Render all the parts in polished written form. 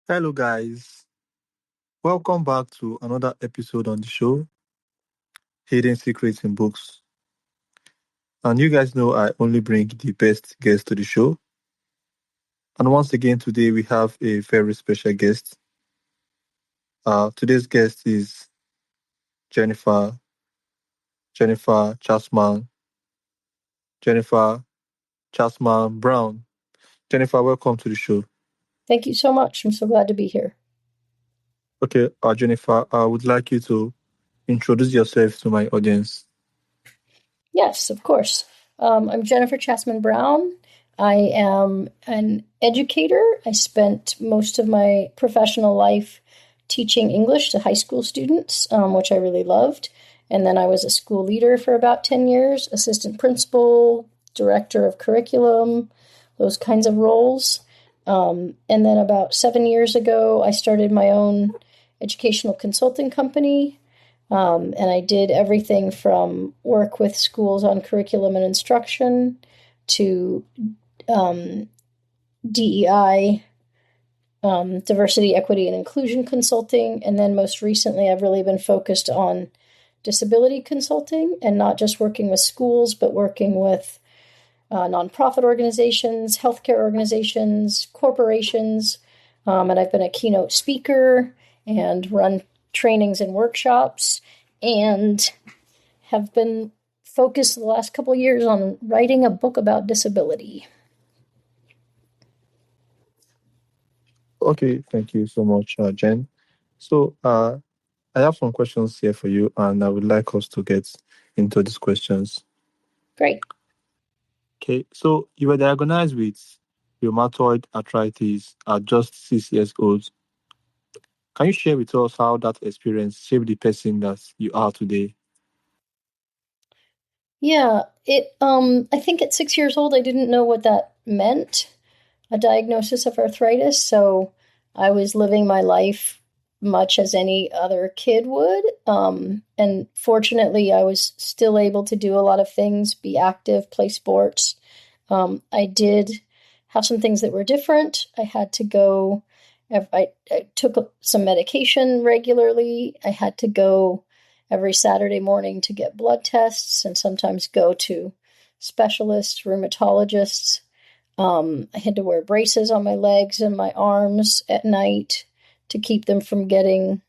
Hello, guys. Welcome back to another episode on the show, Hidden Secrets in Books. And you guys know I only bring the best guests to the show. And once again, today we have a very special guest. Today's guest is Jennifer, Jennifer Chassman, Jennifer Chassman Browne. Jennifer, welcome to the show. Thank you so much. I'm so glad to be here. Okay, Jennifer, I would like you to introduce yourself to my audience. Yes, of course. I'm Jennifer Chassman Browne. I am an educator. I spent most of my professional life teaching English to high school students, which I really loved. And then I was a school leader for about 10 years, assistant principal, director of curriculum, those kinds of roles. And then about 7 years ago, I started my own educational consulting company. And I did everything from work with schools on curriculum and instruction to DEI, diversity, equity, and inclusion consulting. And then most recently, I've really been focused on disability consulting and not just working with schools, but working with nonprofit organizations, healthcare organizations, corporations. And I've been a keynote speaker and run trainings and workshops, and have been focused the last couple of years on writing a book about disability. Okay, thank you so much, Jen. So, I have some questions here for you, and I would like us to get into these questions. Great. Okay, so you were diagnosed with rheumatoid arthritis at just 6 years old. Can you share with us how that experience shaped the person that you are today? Yeah, I think at 6 years old I didn't know what that meant, a diagnosis of arthritis, so I was living my life much as any other kid would. And fortunately, I was still able to do a lot of things, be active, play sports. I did have some things that were different. I had to go, I took some medication regularly. I had to go every Saturday morning to get blood tests and sometimes go to specialists, rheumatologists. I had to wear braces on my legs and my arms at night to keep them from getting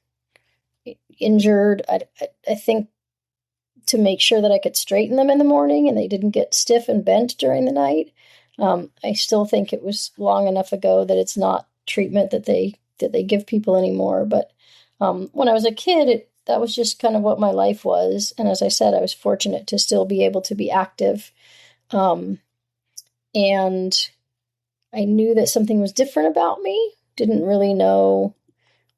injured. I think to make sure that I could straighten them in the morning and they didn't get stiff and bent during the night. I still think it was long enough ago that it's not treatment that they give people anymore. But when I was a kid, that was just kind of what my life was. And as I said, I was fortunate to still be able to be active. And I knew that something was different about me. Didn't really know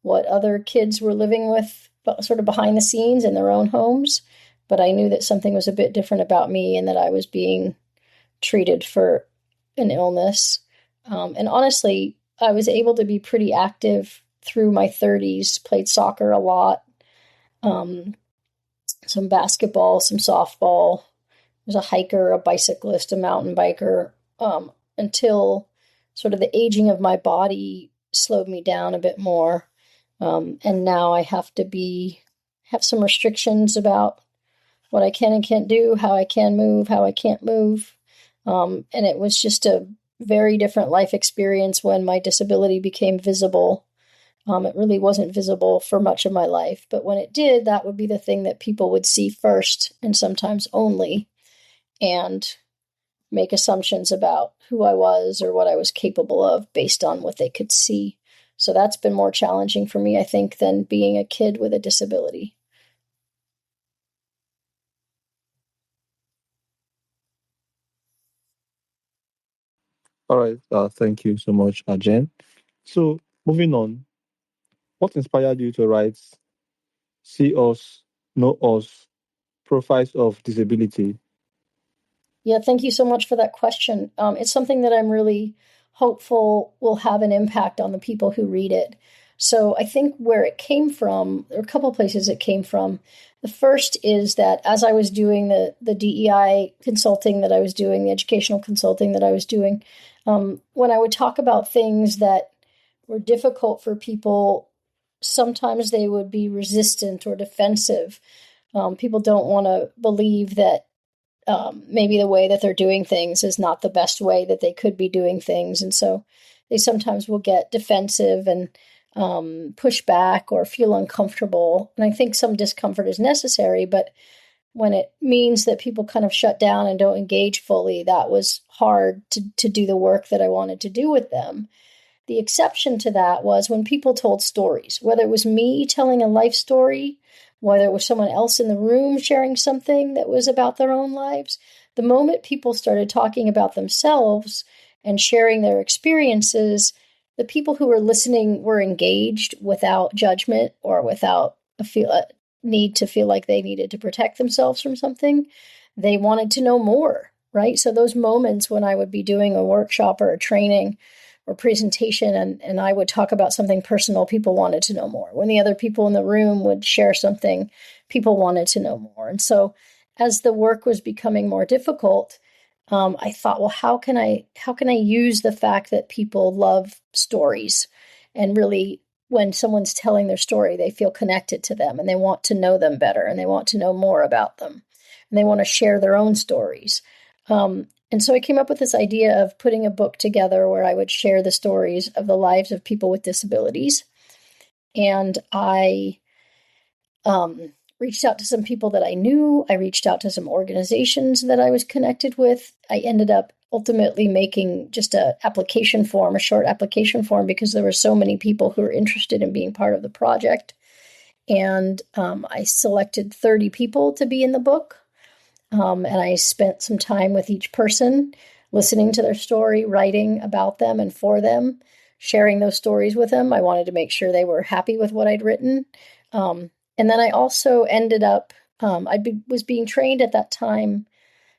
what other kids were living with sort of behind the scenes in their own homes. But I knew that something was a bit different about me and that I was being treated for an illness. And honestly, I was able to be pretty active through my 30s, played soccer a lot, some basketball, some softball. I was a hiker, a bicyclist, a mountain biker, until sort of the aging of my body slowed me down a bit more. And now I have to have some restrictions about what I can and can't do, how I can move, how I can't move. And it was just a very different life experience when my disability became visible. It really wasn't visible for much of my life, but when it did, that would be the thing that people would see first and sometimes only, and make assumptions about who I was or what I was capable of based on what they could see. So that's been more challenging for me, I think, than being a kid with a disability. All right, thank you so much, Jen. So, moving on, what inspired you to write See Us, Know Us, Profiles of Disability? Yeah, thank you so much for that question. It's something that I'm really hopeful will have an impact on the people who read it. So I think where it came from, there are a couple places it came from. The first is that as I was doing the DEI consulting that I was doing, the educational consulting that I was doing, when I would talk about things that were difficult for people, sometimes they would be resistant or defensive. People don't want to believe that maybe the way that they're doing things is not the best way that they could be doing things. And so they sometimes will get defensive and push back or feel uncomfortable. And I think some discomfort is necessary, but when it means that people kind of shut down and don't engage fully, that was hard to do the work that I wanted to do with them. The exception to that was when people told stories, whether it was me telling a life story, whether it was someone else in the room sharing something that was about their own lives. The moment people started talking about themselves and sharing their experiences, the people who were listening were engaged without judgment or without a need to feel like they needed to protect themselves from something. They wanted to know more, right? So those moments when I would be doing a workshop or a training or presentation and I would talk about something personal, people wanted to know more. When the other people in the room would share something, people wanted to know more. And so as the work was becoming more difficult, I thought, well, how can I use the fact that people love stories, and really when someone's telling their story, they feel connected to them and they want to know them better and they want to know more about them and they want to share their own stories. And so I came up with this idea of putting a book together where I would share the stories of the lives of people with disabilities. And I reached out to some people that I knew. I reached out to some organizations that I was connected with. I ended up ultimately making just a short application form, because there were so many people who were interested in being part of the project. And I selected 30 people to be in the book. And I spent some time with each person, listening to their story, writing about them and for them, sharing those stories with them. I wanted to make sure they were happy with what I'd written. And then I also ended up, was being trained at that time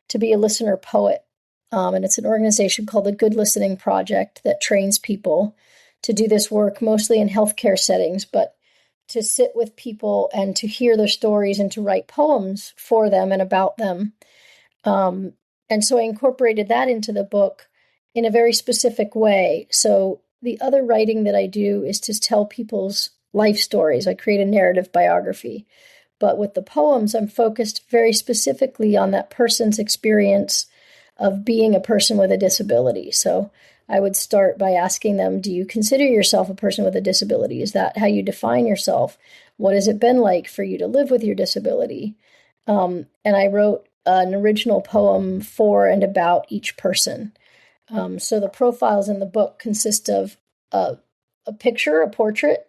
to be a listener poet. And it's an organization called the Good Listening Project that trains people to do this work, mostly in healthcare settings, but to sit with people and to hear their stories and to write poems for them and about them. And so I incorporated that into the book in a very specific way. So the other writing that I do is to tell people's life stories. I create a narrative biography. But with the poems, I'm focused very specifically on that person's experience of being a person with a disability. So I would start by asking them, do you consider yourself a person with a disability? Is that how you define yourself? What has it been like for you to live with your disability? And I wrote an original poem for and about each person. So the profiles in the book consist of a picture, a portrait,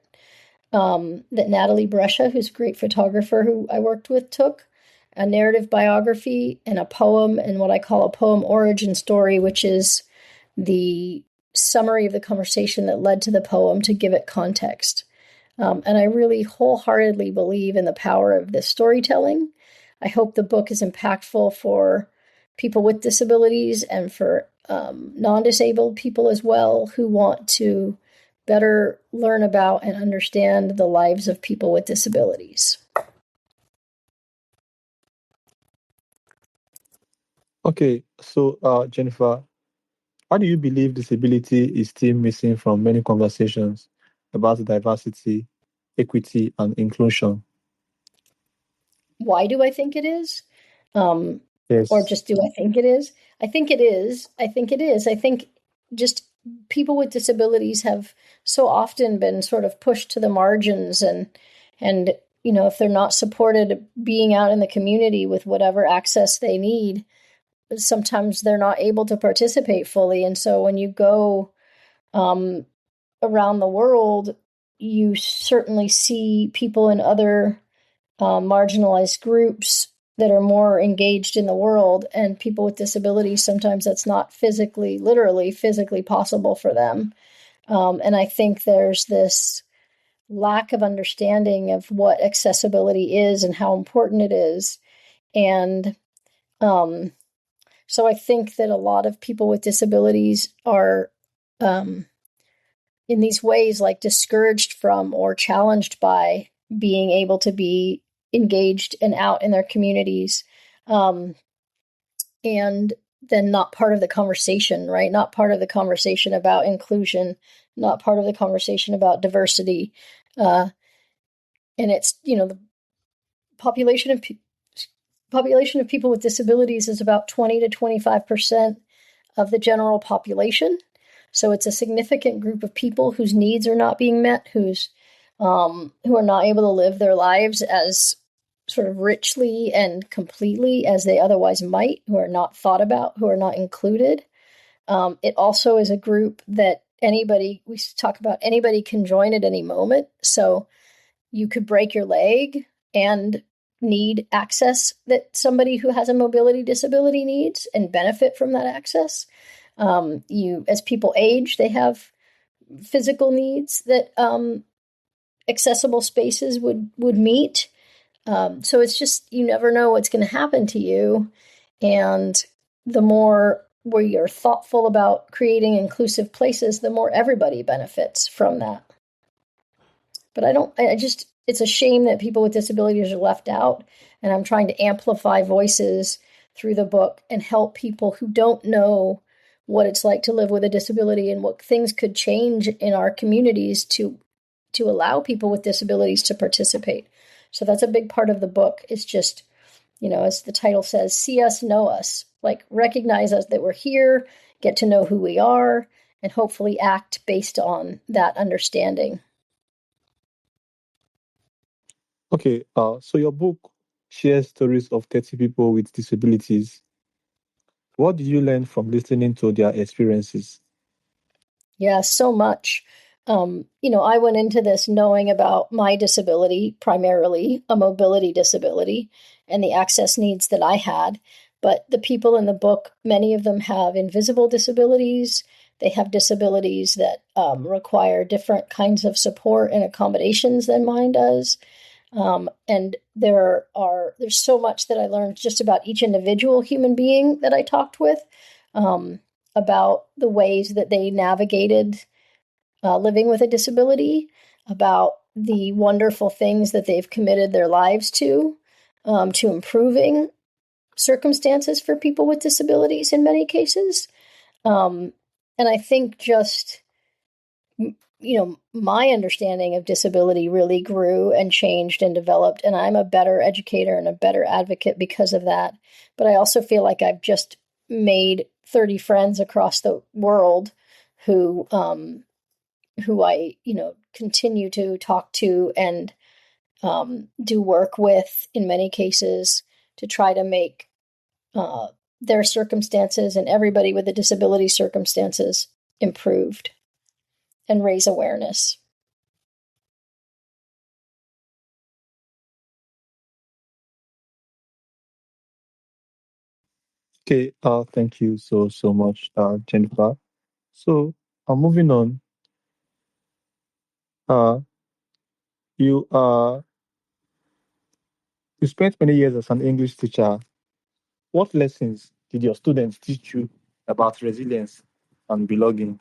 that Natalie Brescia, who's a great photographer who I worked with, took, a narrative biography, and a poem, and what I call a poem origin story, which is the summary of the conversation that led to the poem to give it context. And I really wholeheartedly believe in the power of this storytelling. I hope the book is impactful for people with disabilities and for non-disabled people as well, who want to better learn about and understand the lives of people with disabilities. Okay, so Jennifer, why do you believe disability is still missing from many conversations about diversity, equity, and inclusion? Why do I think it is? Or Yes. just do I think it is? I think it is. I think it is. I think just people with disabilities have so often been sort of pushed to the margins, and if they're not supported being out in the community with whatever access they need, sometimes they're not able to participate fully. And so when you go around the world, you certainly see people in other marginalized groups that are more engaged in the world, and people with disabilities, sometimes that's not literally physically possible for them. And I think there's this lack of understanding of what accessibility is and how important it is. And so I think that a lot of people with disabilities are in these ways like discouraged from or challenged by being able to be engaged and out in their communities. And then not part of the conversation, right? Not part of the conversation about inclusion, not part of the conversation about diversity. And it's, the population of people with disabilities is about 20 to 25% of the general population. So it's a significant group of people whose needs are not being met, who are not able to live their lives as sort of richly and completely as they otherwise might, who are not thought about, who are not included. It also is a group that we talk about, anybody can join at any moment. So you could break your leg and need access that somebody who has a mobility disability needs and benefit from that access. As people age, they have physical needs that accessible spaces would meet. So it's just, you never know what's going to happen to you. And the more where you're thoughtful about creating inclusive places, the more everybody benefits from that. But it's a shame that people with disabilities are left out. And I'm trying to amplify voices through the book and help people who don't know what it's like to live with a disability and what things could change in our communities to allow people with disabilities to participate. So that's a big part of the book. It's just, as the title says, see us, know us, like recognize us, that we're here, get to know who we are, and hopefully act based on that understanding. Okay, so your book shares stories of 30 people with disabilities. What did you learn from listening to their experiences? Yeah, so much. I went into this knowing about my disability, primarily a mobility disability, and the access needs that I had. But the people in the book, many of them have invisible disabilities. They have disabilities that require different kinds of support and accommodations than mine does. And there's so much that I learned just about each individual human being that I talked with, about the ways that they navigated living with a disability, about the wonderful things that they've committed their lives to improving circumstances for people with disabilities in many cases. And I think just, my understanding of disability really grew and changed and developed, and I'm a better educator and a better advocate because of that. But I also feel like I've just made 30 friends across the world who I, continue to talk to and do work with in many cases to try to make their circumstances and everybody with a disability circumstances improved and raise awareness. Okay, thank you so much, Jennifer. So, moving on, uh, you uh, you spent many years as an English teacher. What lessons did your students teach you about resilience and belonging?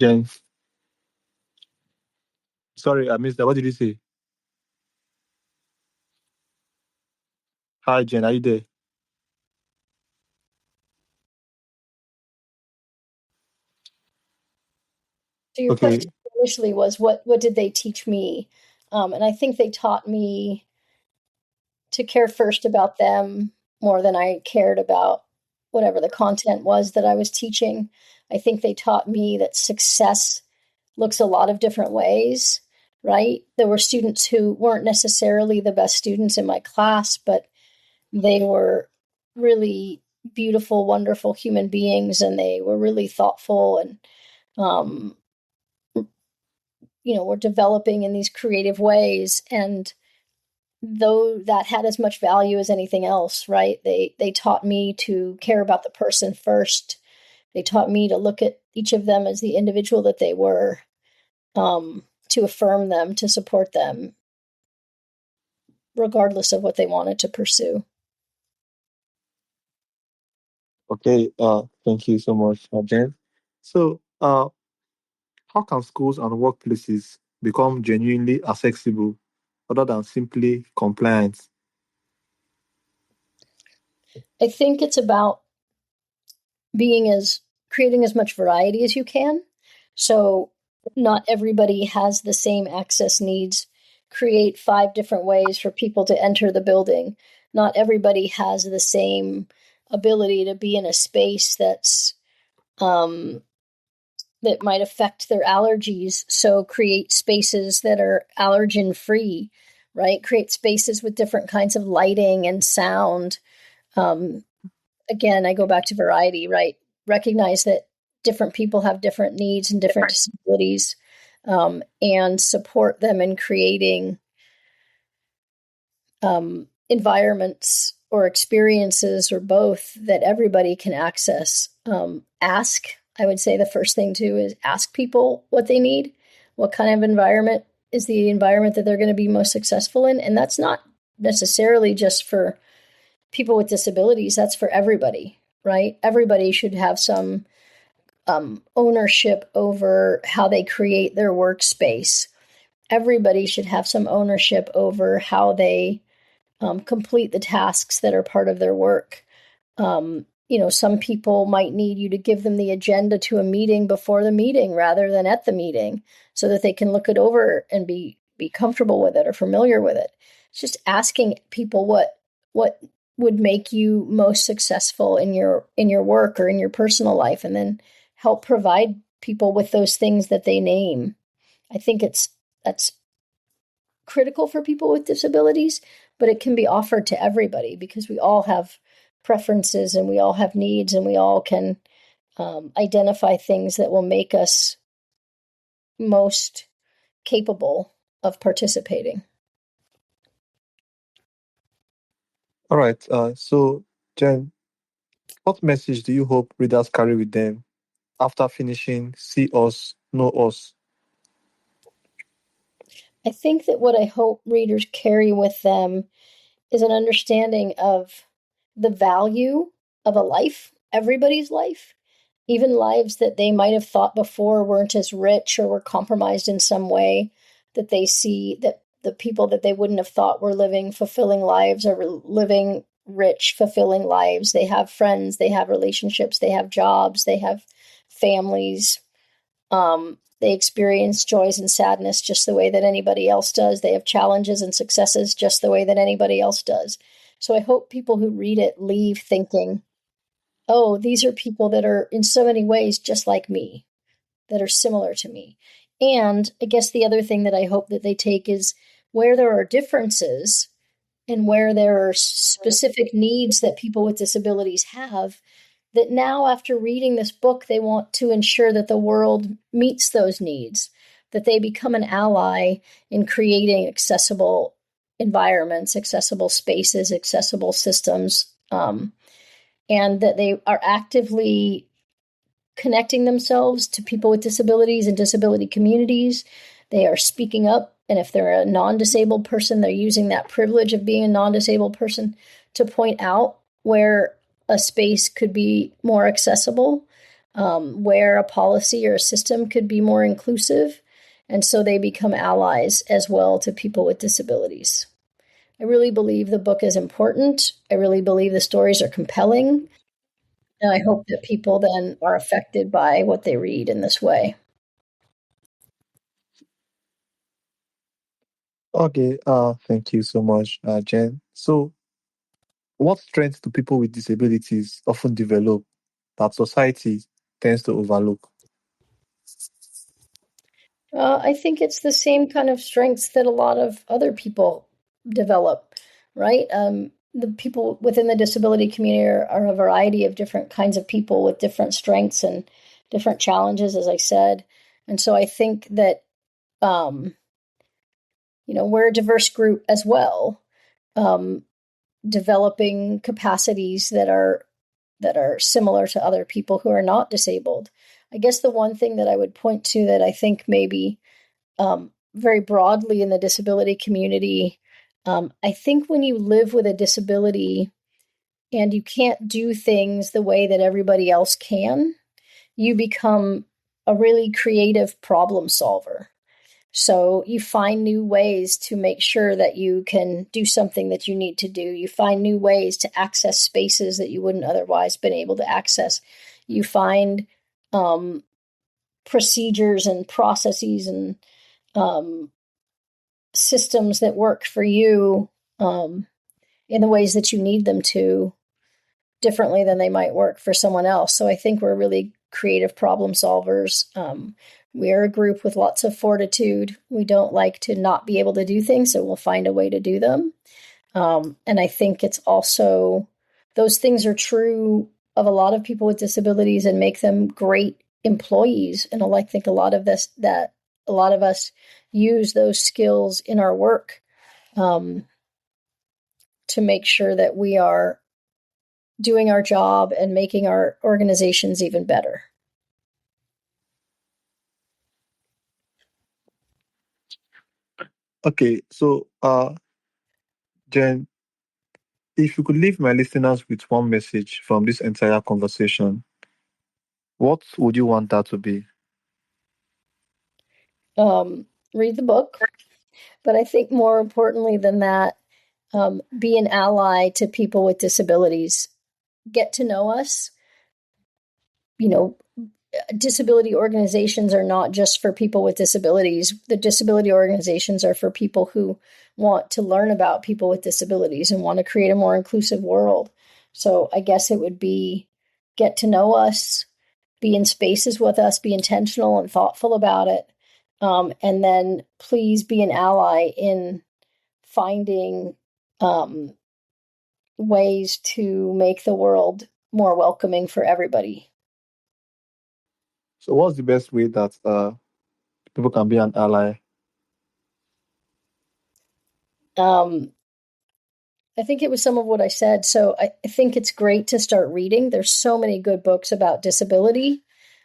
Jen, sorry, I missed that. What did you say? Hi, Jen, are you there? So your question Okay. initially was, what did they teach me? And I think they taught me to care first about them more than I cared about whatever the content was that I was teaching. I think they taught me that success looks a lot of different ways, right? There were students who weren't necessarily the best students in my class, but they were really beautiful, wonderful human beings, and they were really thoughtful and, um, were developing in these creative ways. And though that had as much value as anything else, right? They taught me to care about the person first. They taught me to look at each of them as the individual that they were, to affirm them, to support them, regardless of what they wanted to pursue. Okay. Thank you so much, Jen. So, how can schools and workplaces become genuinely accessible other than simply compliant? I think it's about creating as much variety as you can. So not everybody has the same access needs. Create 5 different ways for people to enter the building. Not everybody has the same ability to be in a space um, that might affect their allergies. So create spaces that are allergen free, right? Create spaces with different kinds of lighting and sound. Um, Again, I go back to variety, right? Recognize that different people have different needs and different disabilities, and support them in creating environments or experiences or both that everybody can access. I would say the first thing too is ask people what they need. What kind of environment is the environment that they're going to be most successful in? And that's not necessarily just for people with disabilities, that's for everybody, right? Everybody should have some ownership over how they create their workspace. Everybody should have some ownership over how they complete the tasks that are part of their work. Some people might need you to give them the agenda to a meeting before the meeting rather than at the meeting so that they can look it over and be comfortable with it or familiar with it. It's just asking people what would make you most successful in your work or in your personal life, and then help provide people with those things that they name. I think that's critical for people with disabilities, but it can be offered to everybody because we all have preferences and we all have needs, and we all can identify things that will make us most capable of participating. All right. So, Jen, what message do you hope readers carry with them after finishing See Us, Know Us? I think that what I hope readers carry with them is an understanding of the value of a life, everybody's life, even lives that they might have thought before weren't as rich or were compromised in some way, that they see that the people that they wouldn't have thought were living fulfilling lives are living rich, fulfilling lives. They have friends, they have relationships, they have jobs, they have families. They experience joys and sadness just the way that anybody else does. They have challenges and successes just the way that anybody else does. So I hope people who read it leave thinking, oh, these are people that are in so many ways just like me, that are similar to me. And I guess the other thing that I hope that they take is where there are differences and where there are specific needs that people with disabilities have, that now after reading this book, they want to ensure that the world meets those needs, that they become an ally in creating accessible environments, accessible spaces, accessible systems, and that they are actively connecting themselves to people with disabilities and disability communities. They are speaking up. And if they're a non disabled person, they're using that privilege of being a non disabled person to point out where a space could be more accessible, where a policy or a system could be more inclusive. And so they become allies as well to people with disabilities. I really believe the book is important. I really believe the stories are compelling. And I hope that people then are affected by what they read in this way. Okay, thank you so much, Jen. So, what strengths do people with disabilities often develop that society tends to overlook? I think it's the same kind of strengths that a lot of other people develop, right? The people within the disability community are a variety of different kinds of people with different strengths and different challenges, as I said. And so I think that, um, we're a diverse group as well, um, developing capacities that are similar to other people who are not disabled. I guess the one thing that I would point to that I think maybe very broadly in the disability community. I think when you live with a disability and you can't do things the way that everybody else can, you become a really creative problem solver. So you find new ways to make sure that you can do something that you need to do. You find new ways to access spaces that you wouldn't otherwise been able to access. You find um, procedures and processes and um, systems that work for you um, in the ways that you need them to differently than they might work for someone else. So I think we're really creative problem solvers. We are a group with lots of fortitude. We don't like to not be able to do things, so we'll find a way to do them. And I think it's also, those things are true of a lot of people with disabilities and make them great employees. And I think a lot of a lot of us use those skills in our work um, to make sure that we are doing our job and making our organizations even better. Okay, so, Jen, if you could leave my listeners with one message from this entire conversation, what would you want that to be? Read the book, but I think more importantly than that, be an ally to people with disabilities. Get to know us. You know, disability organizations are not just for people with disabilities. The disability organizations are for people who want to learn about people with disabilities and want to create a more inclusive world. So I guess it would be get to know us, be in spaces with us, be intentional and thoughtful about it. And then please be an ally in finding um, ways to make the world more welcoming for everybody. So, what's the best way that people can be an ally? Um, I think it was some of what I said. So I think it's great to start reading. There's so many good books about disability.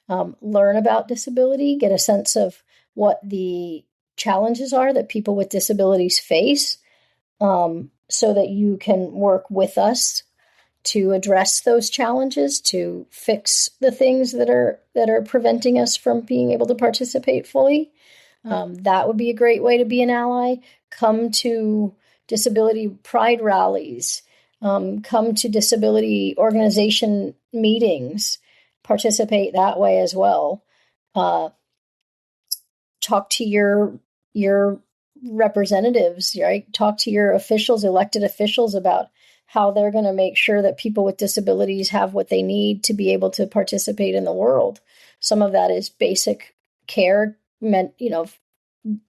Learn about disability, get a sense of what the challenges are that people with disabilities face, so that you can work with us to address those challenges, to fix the things that are preventing us from being able to participate fully. That would be a great way to be an ally. Come to disability pride rallies, come to disability organization meetings, participate that way as well. Uh, Talk to your representatives, right? Talk to your officials, elected officials, about how they're going to make sure that people with disabilities have what they need to be able to participate in the world. Some of that is basic care, meant,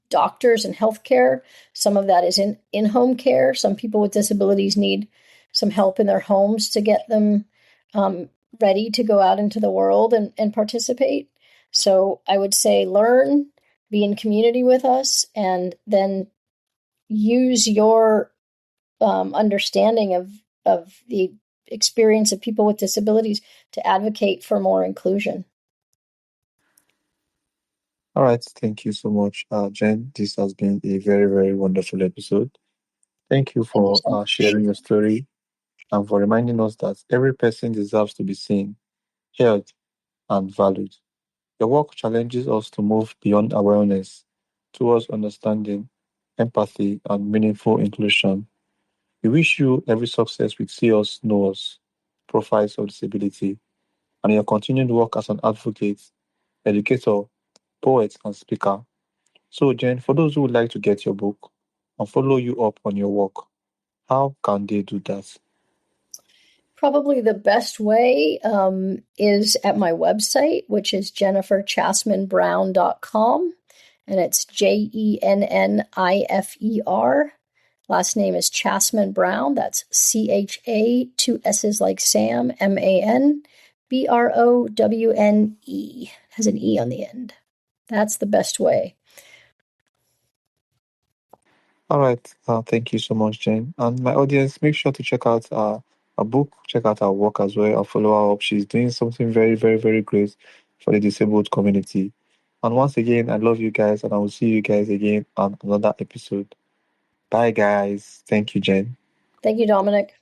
doctors and healthcare. Some of that is in-home care. Some people with disabilities need some help in their homes to get them um, ready to go out into the world and participate. So I would say learn, be in community with us, and then use your understanding of the experience of people with disabilities to advocate for more inclusion. All right, thank you so much, Jen. This has been a very, very wonderful episode. Thank you Thank you for so much. sharing your story and for reminding us that every person deserves to be seen, heard, and valued. Your work challenges us to move beyond awareness towards understanding, empathy, and meaningful inclusion. We wish you every success with See Us, Know Us, profiles of disability, and your continued work as an advocate, educator, poet, and speaker. So, Jen, for those who would like to get your book, and follow you up on your work, how can they do that? Probably the best way is at my website, which is jenniferchassmanbrowne.com. And it's Jennifer. Last name is Chassman Browne. That's CHA, two S's like Sam, MAN, BROWNE. Has an E on the end. That's the best way. All right. Thank you so much, Jen. And my audience, make sure to check out our book, check out our work as well, and follow her up. She's doing something very, very, very great for the disabled community. And once again, I love you guys, and I will see you guys again on another episode. Bye, guys. Thank you, Jen. Thank you, Dominic.